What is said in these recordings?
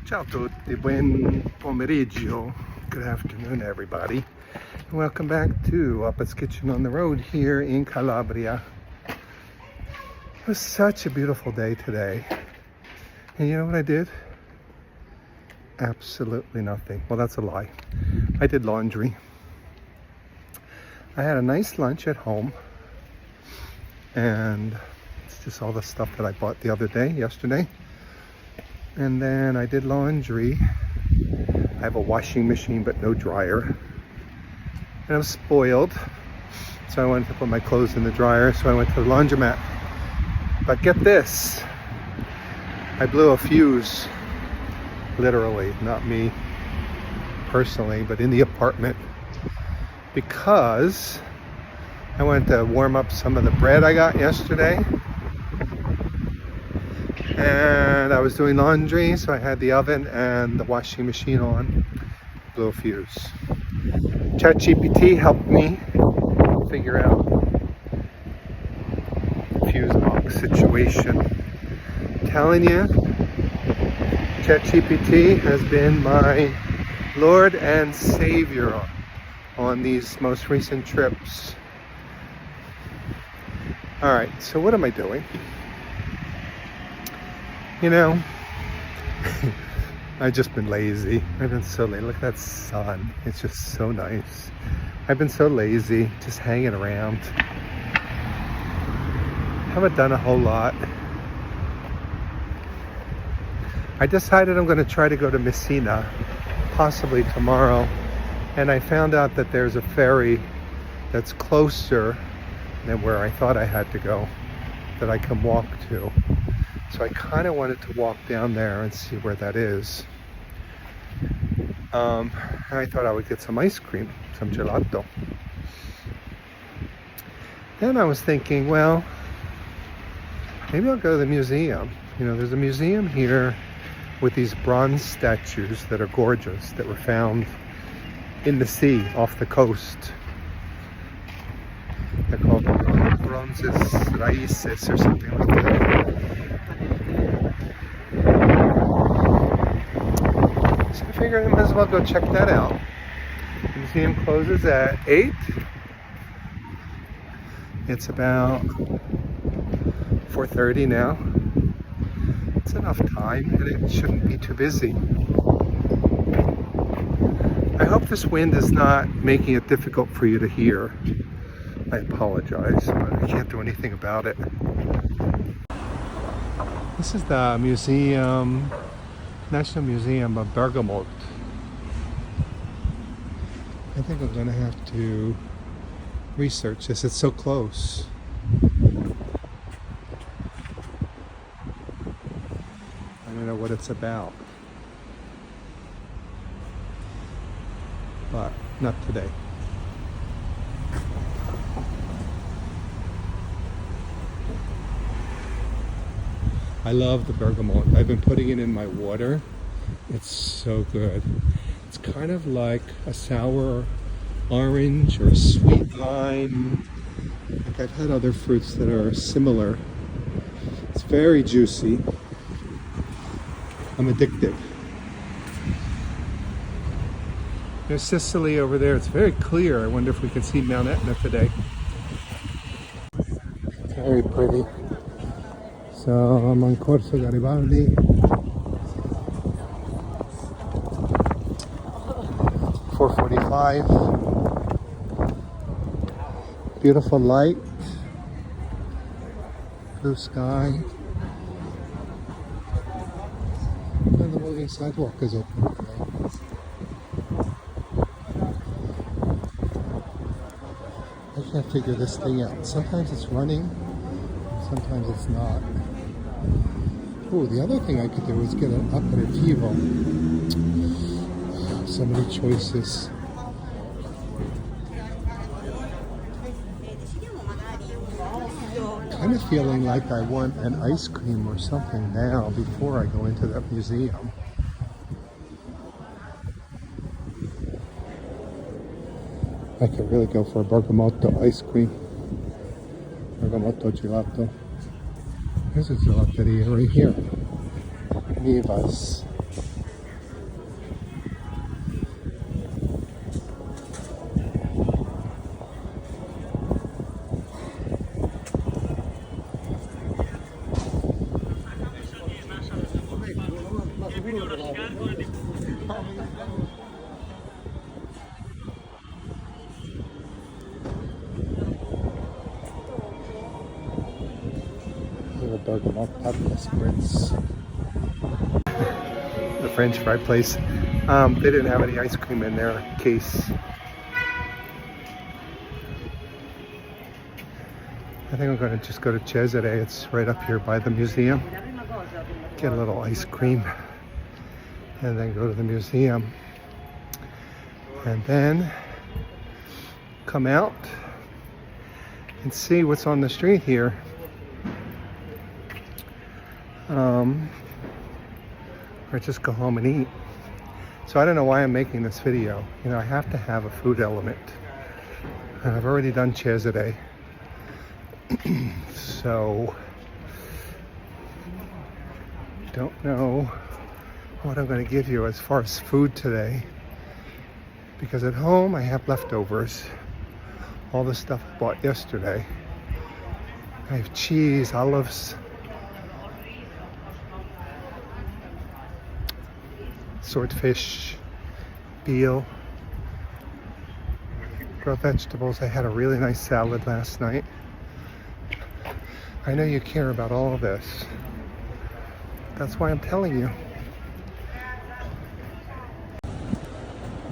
Ciao tutti, buon pomeriggio, good afternoon everybody, and welcome back to Appa's Kitchen on the Road here in Calabria. It was such a beautiful day today, and you know what I did? Absolutely nothing. Well, that's a lie. I did laundry. I had a nice lunch at home, and it's just all the stuff that I bought the other day, yesterday. And then I did laundry. I have a washing machine but no dryer. And I'm spoiled, so I wanted to put my clothes in the dryer, so I went to the laundromat. But get this, I blew a fuse, literally, not me personally, but in the apartment, because I wanted to warm up some of the bread I got yesterday. And I was doing laundry, so I had the oven and the washing machine on. Blew a fuse. ChatGPT helped me figure out the fuse box situation. I'm telling you, ChatGPT has been my Lord and Savior on these most recent trips. All right, so what am I doing? You know, I've just been lazy. I've been so lazy. Look at that sun. It's just so nice. I've been so lazy, just hanging around. Haven't done a whole lot. I decided I'm going to try to go to Messina, possibly tomorrow. And I found out that there's a ferry that's closer than where I thought I had to go, that I can walk to. So I kind of wanted to walk down there and see where that is. And I thought I would get some ice cream, some gelato. Then I was thinking, well, maybe I'll go to the museum. You know, there's a museum here with these bronze statues that are gorgeous, that were found in the sea off the coast. They're called Bronzi di Raice or something like that. So I figured I might as well go check that out. The museum closes at 8. It's about 4:30 now. It's enough time and it shouldn't be too busy. I hope this wind is not making it difficult for you to hear. I apologize, but I can't do anything about it. This is the museum, National Museum of Bergamo. I think I'm going to have to research this. It's so close. I don't know what it's about. But not today. I love the bergamot. I've been putting it in my water. It's so good. It's kind of like a sour orange or a sweet lime. Like I've had other fruits that are similar. It's very juicy. I'm addicted. There's Sicily over there. It's very clear. I wonder if we can see Mount Etna today. Very pretty. So I'm on Corso Garibaldi. .45. Beautiful light. Blue sky. And the moving sidewalk is open today. I can't figure this thing out. Sometimes it's running, sometimes it's not. Oh, the other thing I could do is get an Aperitivo. So many choices. Kind of feeling like I want an ice cream or something now before I go into that museum. I could really go for a bergamotto ice cream. Bergamotto gelato. There's a gelateria right here. Vivas. Little bergamot Appa spritz. The French fry place. They didn't have any ice cream in their case. I think I'm going to just go to Cesare. It's right up here by the museum. Get a little ice cream and then go to the museum. And then come out and see what's on the street here. Or just go home and eat. So I don't know why I'm making this video. You know, I have to have a food element. And I've already done Cesare. So don't know what I'm going to give you as far as food today, because at home I have leftovers, all the stuff I bought yesterday. I have cheese, olives, swordfish, veal, grilled vegetables. I had a really nice salad last night. I know you care about all of this. That's why I'm telling you.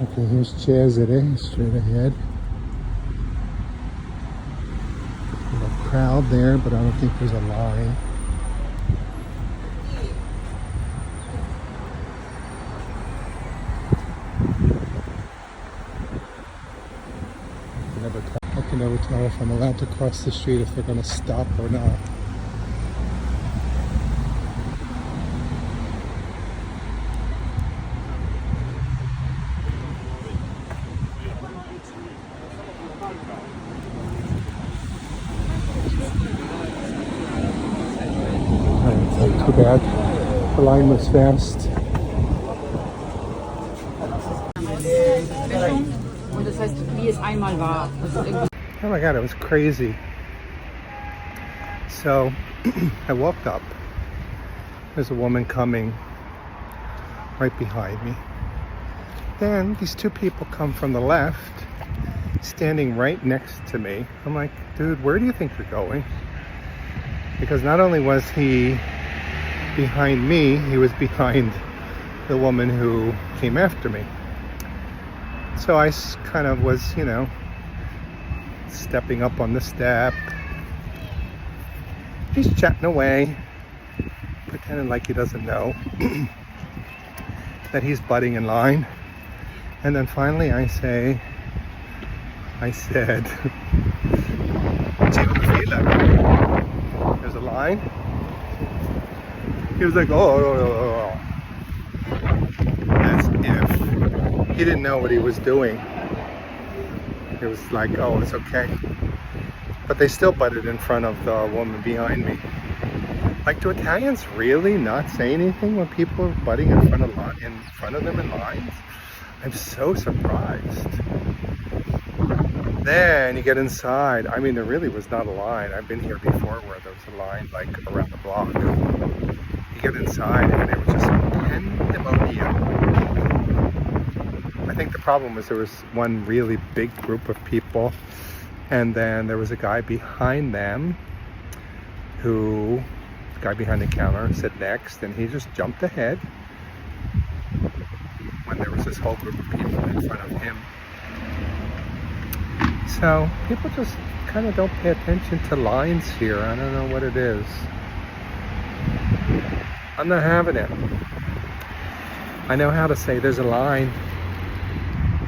Okay, here's Cesare, straight ahead. A little crowd there, but I don't think there's a line. I can never tell if I'm allowed to cross the street, if they're going to stop or not. Not too bad. The line was fast. Oh my God, it was crazy. So I walked up. There's a woman coming right behind me. Then these two people come from the left, standing right next to me. I'm like, dude, where do you think you're going? Because not only was he behind me, he was behind the woman who came after me. So I kind of was, you know, stepping up on the step. He's chatting away, pretending like he doesn't know that he's butting in line. And then finally I said, there's a line. He was like, oh. As if he didn't know what he was doing. It was like, oh, it's okay. But they still butted in front of the woman behind me. Like, do Italians really not say anything when people are butting in front of them in lines? I'm so surprised. Then you get inside. I mean, there really was not a line. I've been here before where there was a line like around the block. You get inside and it was just pandemonium. I think the problem was there was one really big group of people, and then there was a guy behind them the guy behind the counter sit next, and he just jumped ahead when there was this whole group of people in front of him. So people just kind of don't pay attention to lines here. I don't know what it is. I'm not having it. I know how to say there's a line,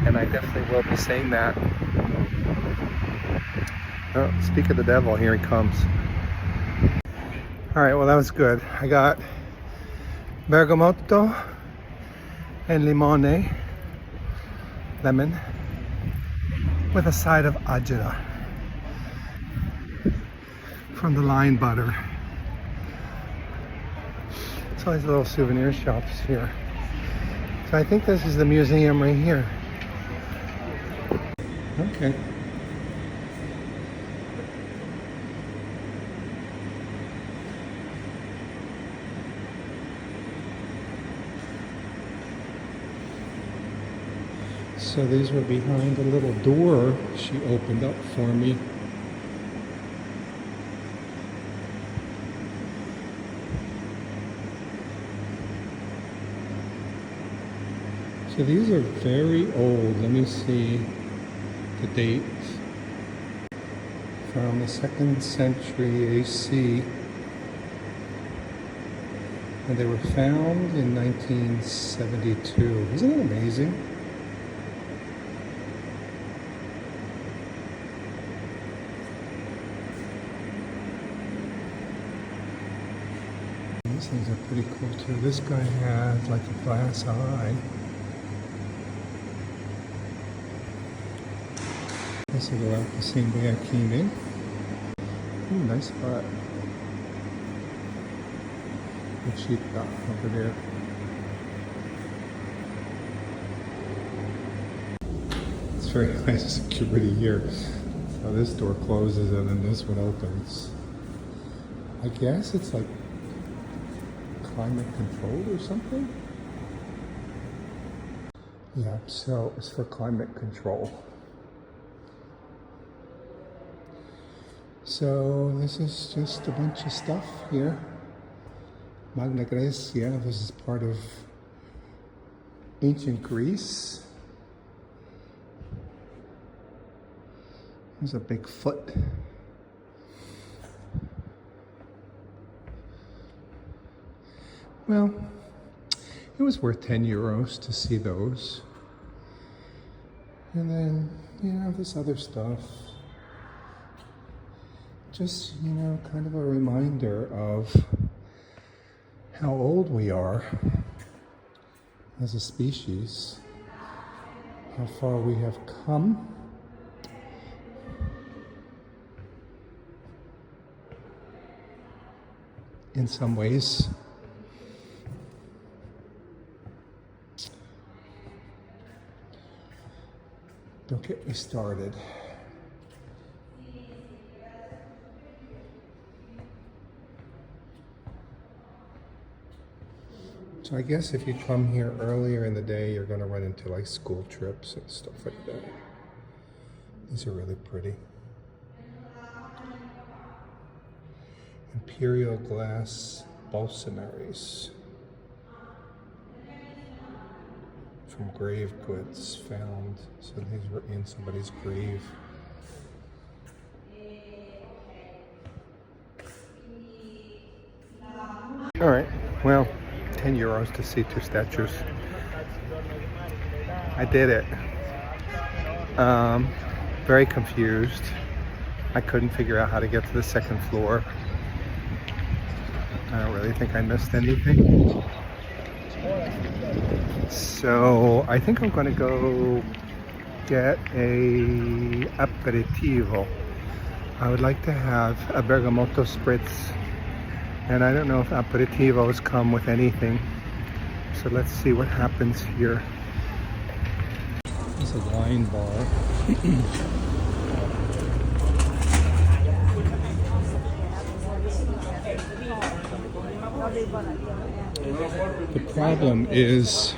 and I definitely will be saying that. Oh, speak of the devil, here he comes. All right, well, that was good. I got bergamotto and lemon with a side of agera from the line butter. It's all these little souvenir shops here. So I think this is the museum right here. Okay. So these were behind a little door she opened up for me. So these are very old. Let me see the date. From the 2nd century AC. And they were found in 1972. Isn't that amazing? These things are pretty cool too. This guy has like a glass eye. This will go out the same way I came in. Ooh, nice spot. Good sheep got over there. It's very nice security here. So this door closes and then this one opens. I guess it's like climate controlled or something? Yeah, so it's for climate control. So this is just a bunch of stuff here. Magna Grecia, this is part of ancient Greece. There's a big foot. Well, it was worth 10 euros to see those. And then, you know, this other stuff. Just, you know, kind of a reminder of how old we are as a species, how far we have come. In some ways. Don't get me started. So I guess if you come here earlier in the day, you're going to run into like school trips and stuff like that. These are really pretty. Imperial glass balsamaries from grave goods found. So these were in somebody's grave. All right, well, 10 euros to see 2 statues. I did it. Very confused. I couldn't figure out how to get to the 2nd floor. I don't really think I missed anything. So I think I'm going to go get a aperitivo. I would like to have a bergamotto spritz. And I don't know if aperitivos come with anything. So let's see what happens here. It's a wine bar. The problem is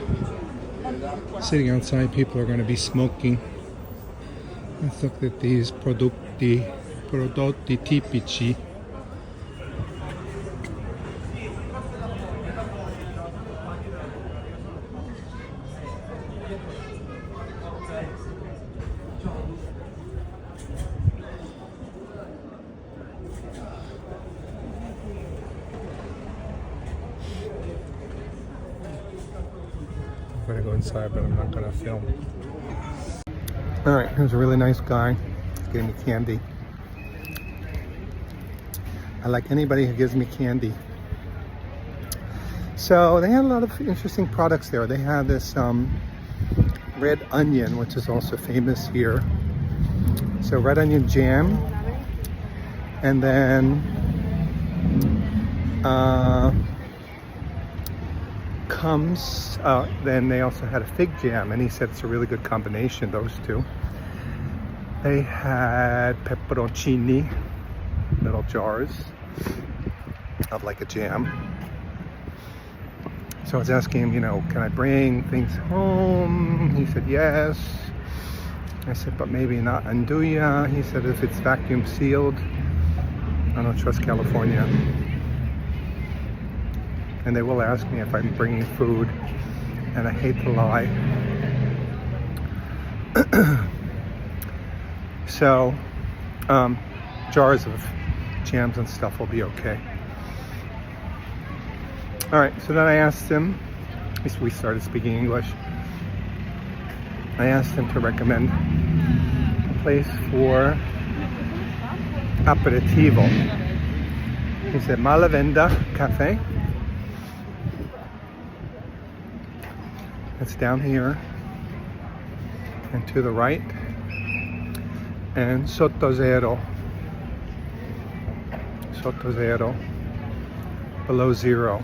sitting outside, people are going to be smoking. Let's look at these prodotti tipici. I'm gonna go inside, but I'm not gonna film. All right, here's a really nice guy. Gave me candy. I like anybody who gives me candy. So they had a lot of interesting products there. They had this red onion, which is also famous here. So red onion jam, and then then they also had a fig jam, and he said it's a really good combination, those two. They had pepperoncini, little jars of like a jam. So I was asking him, you know, can I bring things home? He said yes. I said, but maybe not Anduja. He said, if it's vacuum sealed. I don't trust California. And they will ask me if I'm bringing food, and I hate to lie. So, jars of jams and stuff will be okay. All right, so then I asked him, we started speaking English. I asked him to recommend a place for Aperitivo. He said Malavenda Cafe. It's down here and to the right, and Sotto Zero, below zero.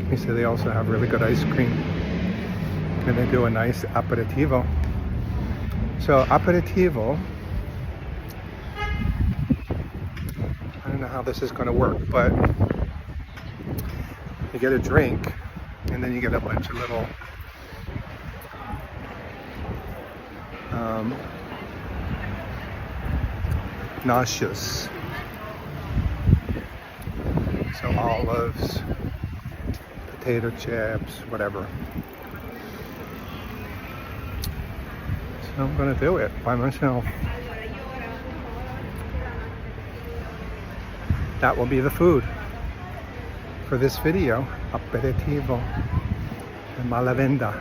He said they also have really good ice cream, and they do a nice aperitivo. So aperitivo, I don't know how this is going to work, but you get a drink and then you get a bunch of little nauseous. So olives, potato chips, whatever. So I'm gonna do it by myself. That will be the food for this video. Aperitivo and Malavenda.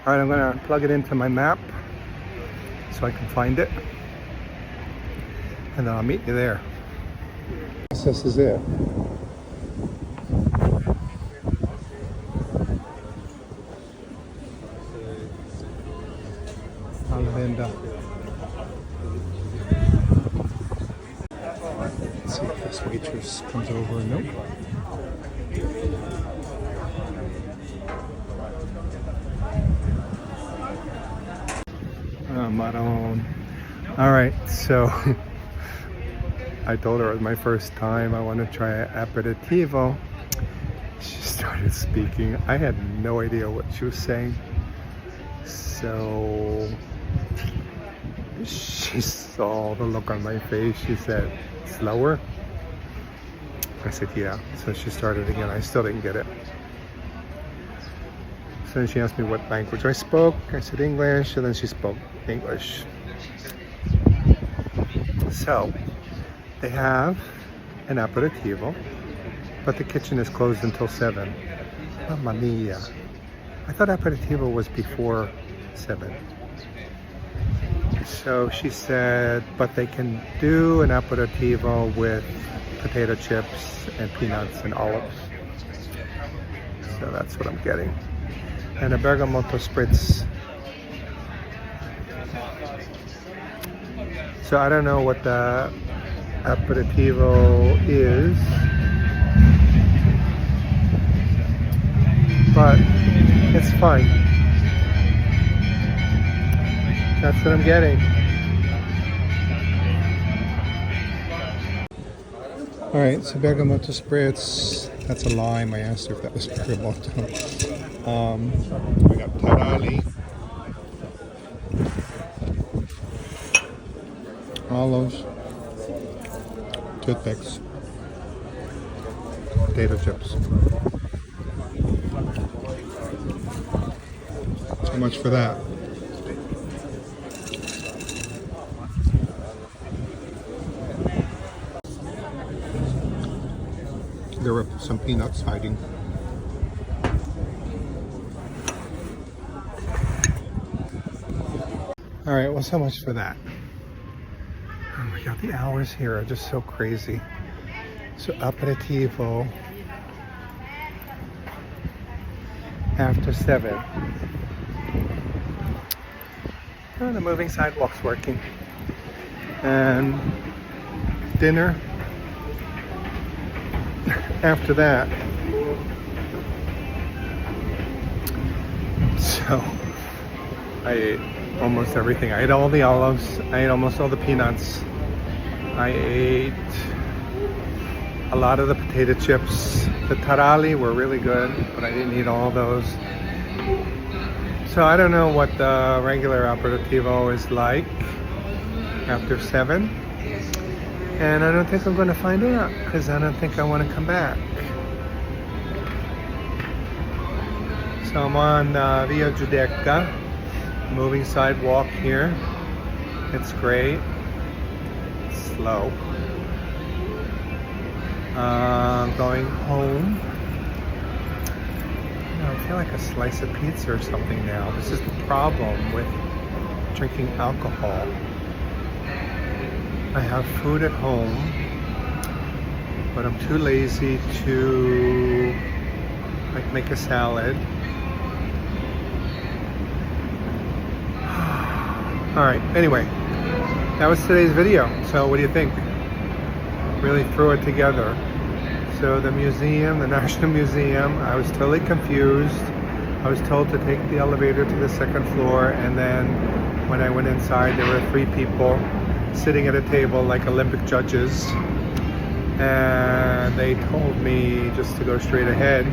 All right, I'm gonna plug it into my map so I can find it, and then I'll meet you there. This is it. Malavenda. Let's see if this waitress comes over. Nope. Maron. All right, so I told her it was my first time. I want to try aperitivo. She started speaking. I had no idea what she was saying. So she saw the look on my face. She said, slower? I said, yeah. So she started again. I still didn't get it. So then she asked me what language I spoke. I said English, and then she spoke English. So they have an aperitivo, but the kitchen is closed until 7. Mamma mia. I thought aperitivo was before 7. So she said, but they can do an aperitivo with potato chips and peanuts and olives. So that's what I'm getting. And a bergamotto spritz. So I don't know what the aperitivo is, but it's fine. That's what I'm getting. All right, so bergamotto spritz. That's a lime. I asked her if that was bergamotto. We got taralli, olives, toothpicks, potato chips. So much for that. There were some peanuts hiding. All right, well, so much for that. Oh my God, the hours here are just so crazy. So aperitivo after 7. Oh, the moving sidewalk's working. And dinner after that. So I ate almost everything. I ate all the olives. I ate almost all the peanuts. I ate a lot of the potato chips. The taralli were really good, but I didn't eat all those. So I don't know what the regular aperitivo is like after 7. And I don't think I'm going to find out because I don't think I want to come back. So I'm on Via Giudecca, moving sidewalk here. It's great. It's slow. Going home. I feel like a slice of pizza or something now. This is the problem with drinking alcohol. I have food at home, but I'm too lazy to like make a salad. All right, anyway, that was today's video. So what do you think? Really threw it together. So the museum, the National Museum, I was totally confused. I was told to take the elevator to the 2nd floor, and then when I went inside, there were 3 people sitting at a table like Olympic judges, and they told me just to go straight ahead.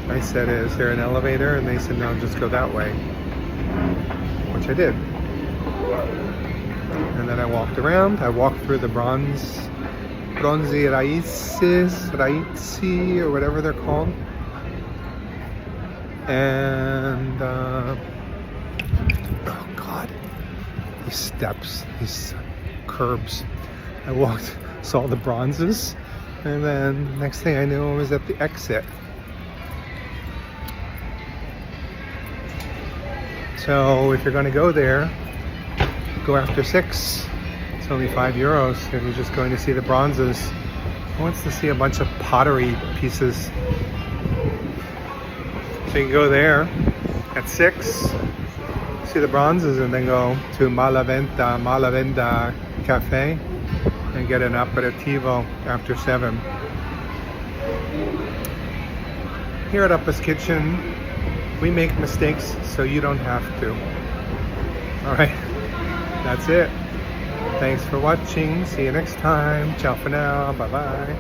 I said, is there an elevator? And they said, no, just go that way, which I did. And then I walked around. I walked through the Bronzi di Raice, or whatever they're called. And, oh God, these steps, these curbs. I walked, saw the bronzes, and then next thing I knew I was at the exit. So if you're going to go there, go after 6. It's only €5, and you're just going to see the bronzes. Who wants to see a bunch of pottery pieces? So you can go there at 6, see the bronzes, and then go to Malavenda Cafe and get an aperitivo after 7. Here at Appa's Kitchen, we make mistakes so you don't have to. All right, that's it. Thanks for watching. See you next time. Ciao for now. Bye-bye.